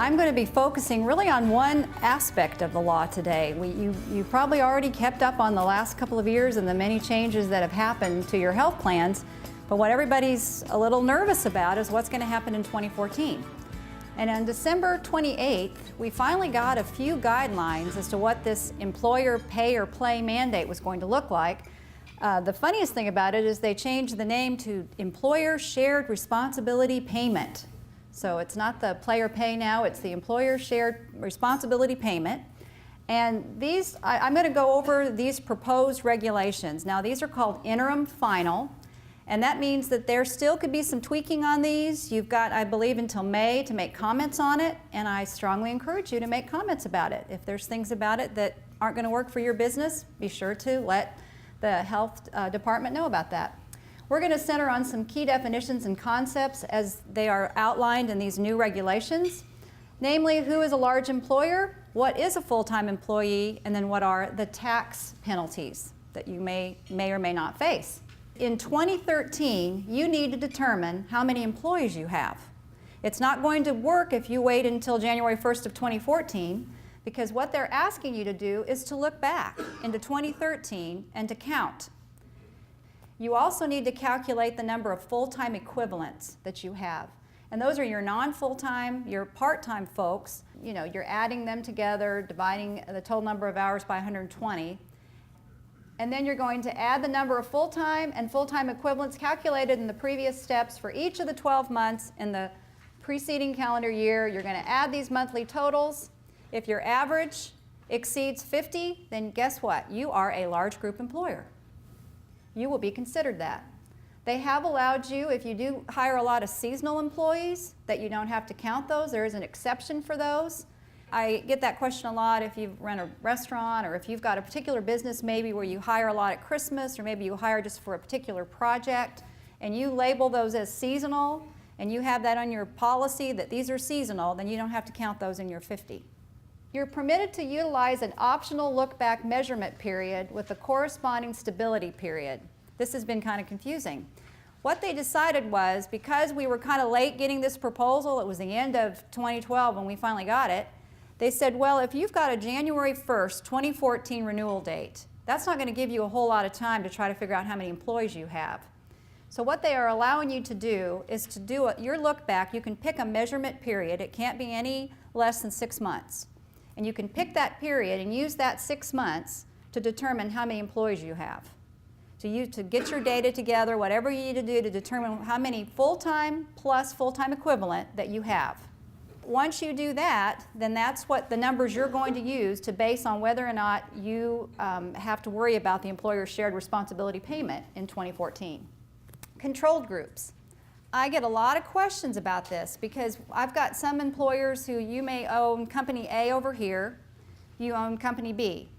I'm going to be focusing really on one aspect of the law today. You probably already kept up on the last couple of years and the many changes that have happened to your health plans, but what everybody's a little nervous about is what's going to happen in 2014. And on December 28th, we finally got a few guidelines as to what this employer pay or play mandate was going to look like. The funniest thing about it is they changed the name to Employer Shared Responsibility Payment. So it's not the player pay now, it's the Employer Shared Responsibility Payment. And these, I'm going to go over these proposed regulations. Now these are called interim final, and that means that there still could be some tweaking on these. You've got, I believe, until May to make comments on it, and I strongly encourage you to make comments about it. If there's things about it that aren't going to work for your business, be sure to let the health department know about that. We're going to center on some key definitions and concepts as they are outlined in these new regulations. Namely, who is a large employer, what is a full-time employee, and then what are the tax penalties that you may or may not face. In 2013, you need to determine how many employees you have. It's not going to work if you wait until January 1st of 2014, because what they're asking you to do is to look back into 2013 and to count. You also need to calculate the number of full-time equivalents that you have. And those are your non-full-time, your part-time folks. You know, you're adding them together, dividing the total number of hours by 120. And then you're going to add the number of full-time and full-time equivalents calculated in the previous steps for each of the 12 months in the preceding calendar year. You're going to add these monthly totals. If your average exceeds 50, then guess what? You are a large group employer. You will be considered that. They have allowed you, if you do hire a lot of seasonal employees, that you don't have to count those. There is an exception for those. I get that question a lot if you run a restaurant, or if you've got a particular business maybe where you hire a lot at Christmas, or maybe you hire just for a particular project, and you label those as seasonal, and you have that on your policy that these are seasonal, then you don't have to count those in your 50. You're permitted to utilize an optional look-back measurement period with a corresponding stability period. This has been kind of confusing. What they decided was, because we were kind of late getting this proposal, it was the end of 2012 when we finally got it, they said, well, if you've got a January 1st, 2014 renewal date, that's not going to give you a whole lot of time to try to figure out how many employees you have. So what they are allowing you to do is to do your look back. You can pick a measurement period. It can't be any less than 6 months. And you can pick that period and use that 6 months to determine how many employees you have. To get your data together, whatever you need to do to determine how many full-time plus full-time equivalent that you have. Once you do that, then that's what the numbers you're going to use to base on whether or not you have to worry about the employer shared responsibility payment in 2014. Controlled groups. I get a lot of questions about this because I've got some employers who you may own company A over here, you own company B.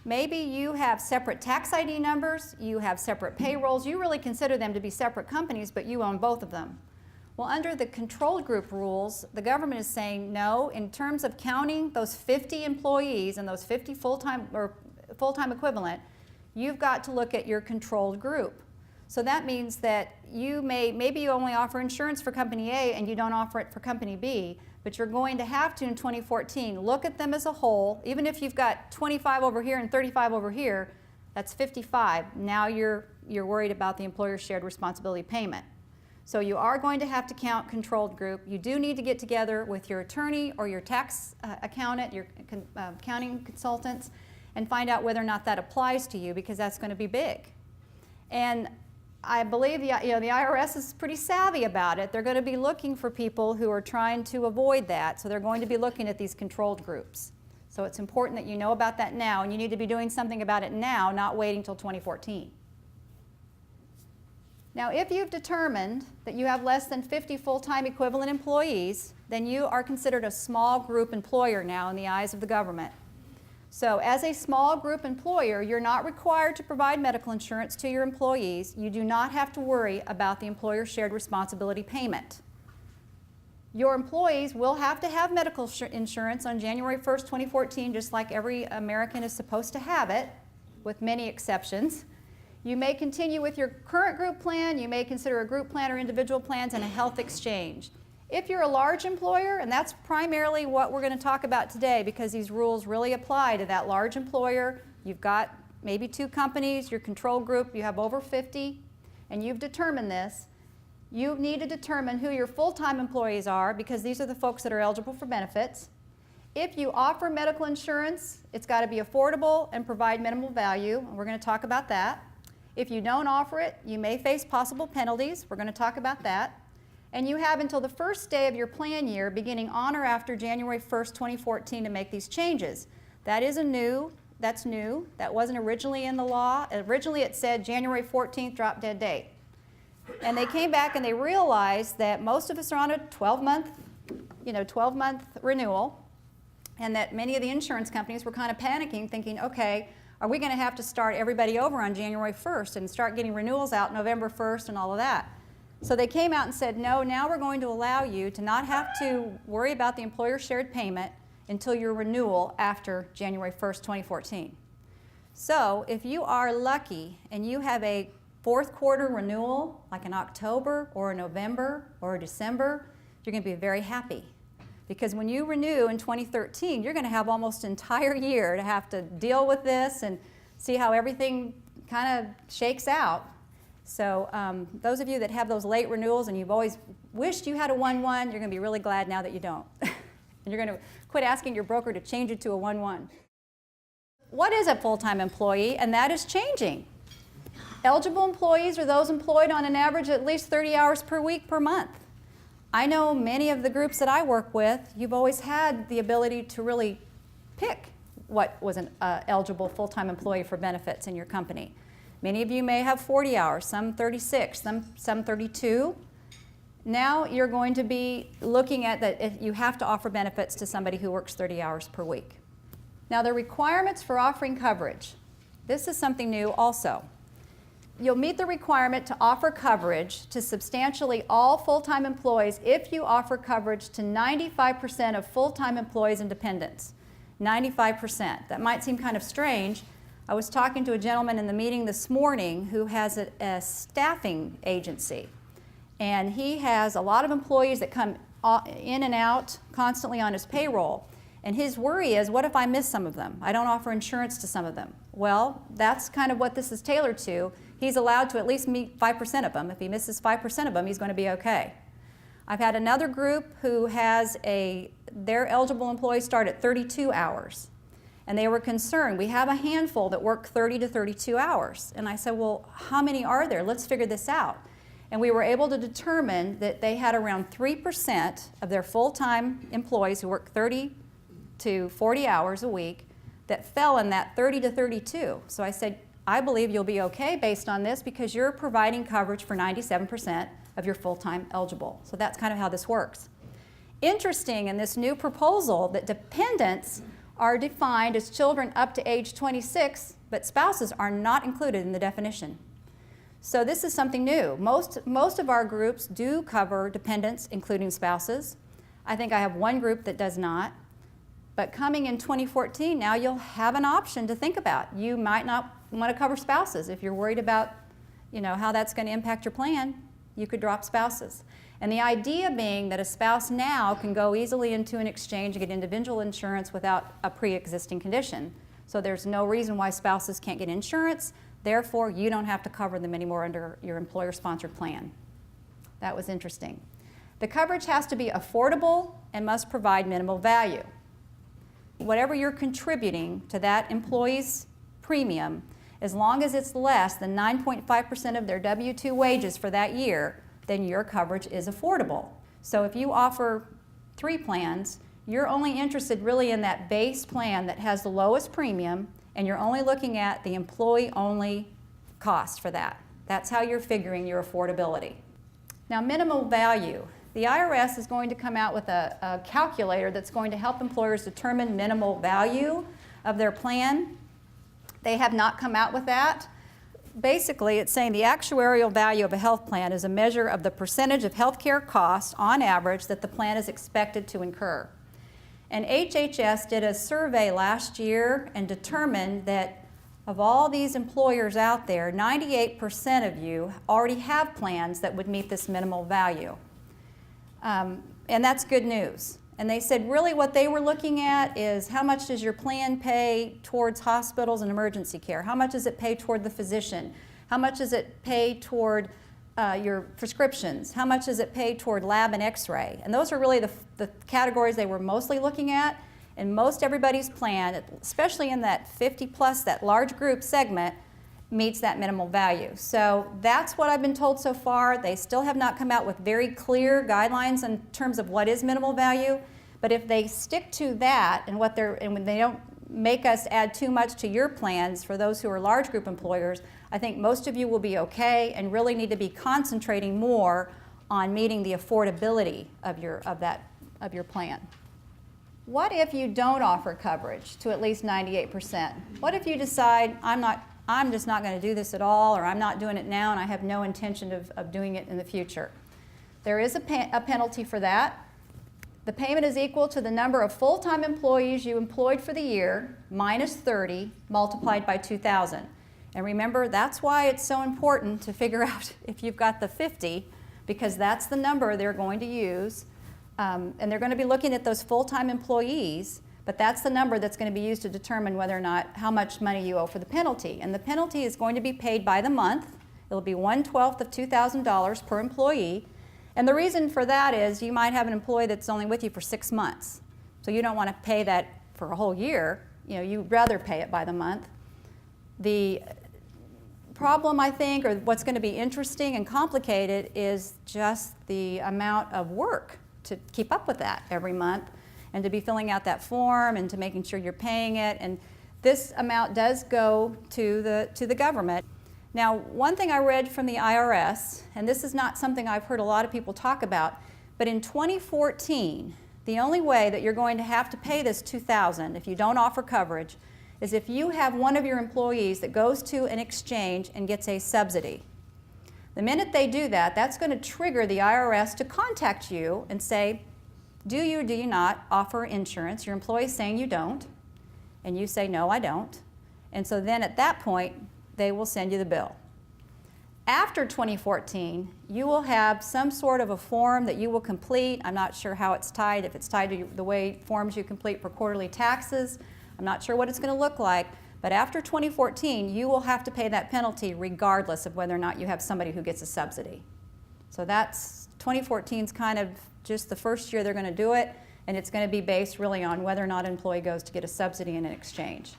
Maybe you have separate tax ID numbers, you have separate payrolls, you really consider them to be separate companies, but you own both of them. Well, under the controlled group rules, the government is saying no, in terms of counting those 50 employees and those 50 full-time equivalent, you've got to look at your controlled group. So that means that maybe you only offer insurance for company A and you don't offer it for company B, but you're going to have to in 2014 look at them as a whole. Even if you've got 25 over here and 35 over here, that's 55. Now you're worried about the employer shared responsibility payment. So you are going to have to count controlled group. You do need to get together with your attorney or your tax accountant, your accounting consultants, and find out whether or not that applies to you, because that's going to be big. And I believe the IRS is pretty savvy about it. They're going to be looking for people who are trying to avoid that, so they're going to be looking at these controlled groups. So it's important that you know about that now, and you need to be doing something about it now, not waiting until 2014. Now, if you've determined that you have less than 50 full-time equivalent employees, then you are considered a small group employer now in the eyes of the government. So as a small group employer, you're not required to provide medical insurance to your employees. You do not have to worry about the employer shared responsibility payment. Your employees will have to have medical insurance on January 1st, 2014, just like every American is supposed to have it, with many exceptions. You may continue with your current group plan. You may consider a group plan or individual plans and a health exchange. If you're a large employer, and that's primarily what we're going to talk about today because these rules really apply to that large employer, you've got maybe 2 companies, your control group, you have over 50, and you've determined this, you need to determine who your full-time employees are because these are the folks that are eligible for benefits. If you offer medical insurance, it's got to be affordable and provide minimal value, and we're going to talk about that. If you don't offer it, you may face possible penalties. We're going to talk about that. And you have until the first day of your plan year, beginning on or after January 1st, 2014, to make these changes. That's new. That wasn't originally in the law. Originally it said January 14th, drop dead date. And they came back and they realized that most of us are on a 12-month renewal, and that many of the insurance companies were kind of panicking, thinking, okay, are we going to have to start everybody over on January 1st and start getting renewals out November 1st and all of that? So they came out and said, no, now we're going to allow you to not have to worry about the employer shared payment until your renewal after January 1st, 2014. So if you are lucky and you have a 4th quarter renewal, like in October or November or December, you're going to be very happy. Because when you renew in 2013, you're going to have almost an entire year to have to deal with this and see how everything kind of shakes out. So those of you that have those late renewals and you've always wished you had a 1-1, you're going to be really glad now that you don't. And you're going to quit asking your broker to change it to a 1-1. What is a full-time employee? And that is changing. Eligible employees are those employed on an average at least 30 hours per week per month. I know many of the groups that I work with, you've always had the ability to really pick what was an eligible full-time employee for benefits in your company. Many of you may have 40 hours, some 36, some 32. Now you're going to be looking at that you have to offer benefits to somebody who works 30 hours per week. Now the requirements for offering coverage. This is something new also. You'll meet the requirement to offer coverage to substantially all full-time employees if you offer coverage to 95% of full-time employees and dependents. 95%. That might seem kind of strange. I was talking to a gentleman in the meeting this morning who has a staffing agency, and he has a lot of employees that come in and out constantly on his payroll. And his worry is, what if I miss some of them? I don't offer insurance to some of them. Well, that's kind of what this is tailored to. He's allowed to at least meet 5% of them. If he misses 5% of them, he's going to be okay. I've had another group who has their eligible employees start at 32 hours. And they were concerned. We have a handful that work 30 to 32 hours. And I said, well, how many are there? Let's figure this out. And we were able to determine that they had around 3% of their full-time employees who work 30 to 40 hours a week that fell in that 30 to 32. So I said, I believe you'll be okay based on this because you're providing coverage for 97% of your full-time eligible. So that's kind of how this works. Interesting in this new proposal that dependents are defined as children up to age 26, but spouses are not included in the definition. So this is something new. Most of our groups do cover dependents, including spouses. I think I have one group that does not. But coming in 2014, now you'll have an option to think about. You might not want to cover spouses. If you're worried about, how that's going to impact your plan, you could drop spouses. And the idea being that a spouse now can go easily into an exchange and get individual insurance without a pre-existing condition. So there's no reason why spouses can't get insurance. Therefore, you don't have to cover them anymore under your employer-sponsored plan. That was interesting. The coverage has to be affordable and must provide minimal value. Whatever you're contributing to that employee's premium, as long as it's less than 9.5% of their W-2 wages for that year, then your coverage is affordable. So if you offer 3 plans, you're only interested really in that base plan that has the lowest premium, and you're only looking at the employee-only cost for that. That's how you're figuring your affordability. Now, minimal value. The IRS is going to come out with a calculator that's going to help employers determine minimal value of their plan. They have not come out with that. basically it's saying the actuarial value of a health plan is a measure of the percentage of healthcare costs on average that the plan is expected to incur. And HHS did a survey last year and determined that of all these employers out there, 98% of you already have plans that would meet this minimal value. And that's good news. And they said really what they were looking at is how much does your plan pay towards hospitals and emergency care? How much does it pay toward the physician? How much does it pay toward your prescriptions? How much does it pay toward lab and x-ray? And those are really the categories they were mostly looking at. And most everybody's plan, especially in that 50 plus, that large group segment, meets that minimal value. So that's what I've been told so far. They still have not come out with very clear guidelines in terms of what is minimal value. But if they stick to that and when they don't make us add too much to your plans for those who are large group employers, I think most of you will be okay and really need to be concentrating more on meeting the affordability of your plan. What if you don't offer coverage to at least 98%? What if you decide I'm just not going to do this at all, or I'm not doing it now and I have no intention of doing it in the future? There is a penalty for that. The payment is equal to the number of full-time employees you employed for the year minus 30 multiplied by 2,000. And remember, that's why it's so important to figure out if you've got the 50, because that's the number they're going to use. And they're going to be looking at those full-time employees, but that's the number that's going to be used to determine whether or not how much money you owe for the penalty. And the penalty is going to be paid by the month. It'll be 1/12 of $2,000 per employee. And the reason for that is you might have an employee that's only with you for 6 months. So you don't want to pay that for a whole year. You'd rather pay it by the month. The problem, I think, or what's going to be interesting and complicated is just the amount of work to keep up with that every month and to be filling out that form and to making sure you're paying it. And this amount does go to the government. Now, one thing I read from the IRS, and this is not something I've heard a lot of people talk about, but in 2014, the only way that you're going to have to pay this $2,000 if you don't offer coverage is if you have one of your employees that goes to an exchange and gets a subsidy. The minute they do that, that's going to trigger the IRS to contact you and say, do you or do you not offer insurance? Your employee's saying you don't, and you say, no, I don't. And so then at that point, they will send you the bill. After 2014, you will have some sort of a form that you will complete. I'm not sure how it's tied, if it's tied to the way forms you complete for quarterly taxes. I'm not sure what it's going to look like. But after 2014, you will have to pay that penalty regardless of whether or not you have somebody who gets a subsidy. So that's 2014's kind of just the first year they're going to do it, and it's going to be based really on whether or not an employee goes to get a subsidy in an exchange.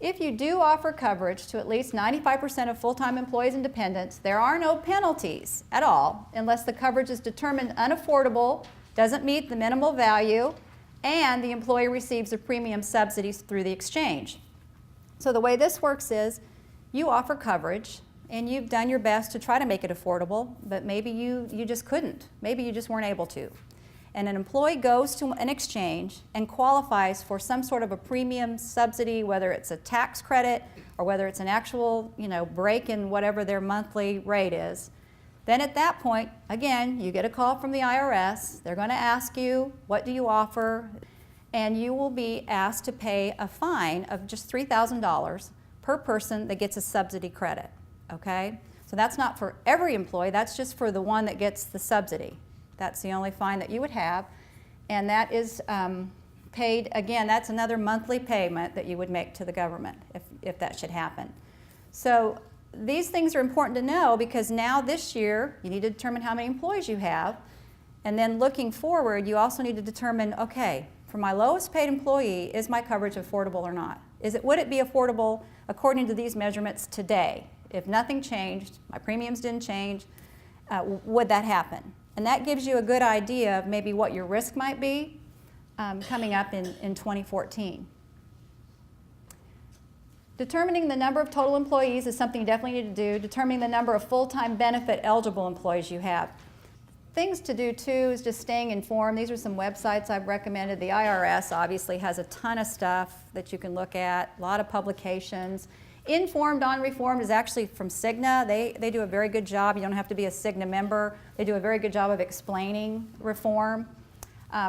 If you do offer coverage to at least 95% of full-time employees and dependents, there are no penalties at all unless the coverage is determined unaffordable, doesn't meet the minimal value, and the employee receives a premium subsidies through the exchange. So the way this works is you offer coverage and you've done your best to try to make it affordable, but maybe you just couldn't. Maybe you just weren't able to. And an employee goes to an exchange and qualifies for some sort of a premium subsidy, whether it's a tax credit or whether it's an actual break in whatever their monthly rate is. Then at that point, again, you get a call from the IRS. They're going to ask you, what do you offer? And you will be asked to pay a fine of just $3,000 per person that gets a subsidy credit, okay? So that's not for every employee, that's just for the one that gets the subsidy. That's the only fine that you would have. And that is paid, again, that's another monthly payment that you would make to the government if that should happen. So these things are important to know because now this year you need to determine how many employees you have, and then looking forward you also need to determine, okay, for my lowest paid employee, is my coverage affordable or not? Would it be affordable according to these measurements today? If nothing changed, my premiums didn't change, would that happen? And that gives you a good idea of maybe what your risk might be coming up in 2014. Determining the number of total employees is something you definitely need to do. Determining the number of full-time benefit eligible employees you have. Things to do too is just staying informed. These are some websites I've recommended. The IRS obviously has a ton of stuff that you can look at, a lot of publications. Informed on Reformed is actually from Cigna. They do a very good job. You don't have to be a Cigna member. They do a very good job of explaining reform.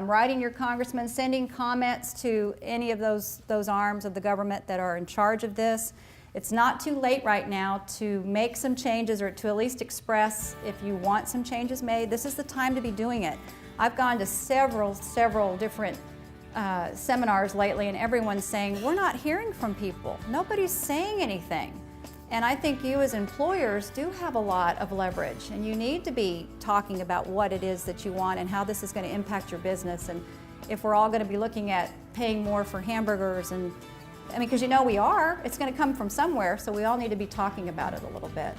Writing your congressman, sending comments to any of those arms of the government that are in charge of this. It's not too late right now to make some changes or to at least express if you want some changes made. This is the time to be doing it. I've gone to several different seminars lately, and everyone's saying, we're not hearing from people. Nobody's saying anything. And I think you as employers do have a lot of leverage, and you need to be talking about what it is that you want and how this is going to impact your business. And if we're all going to be looking at paying more for hamburgers, and I mean, because you know we are, it's going to come from somewhere, so we all need to be talking about it a little bit.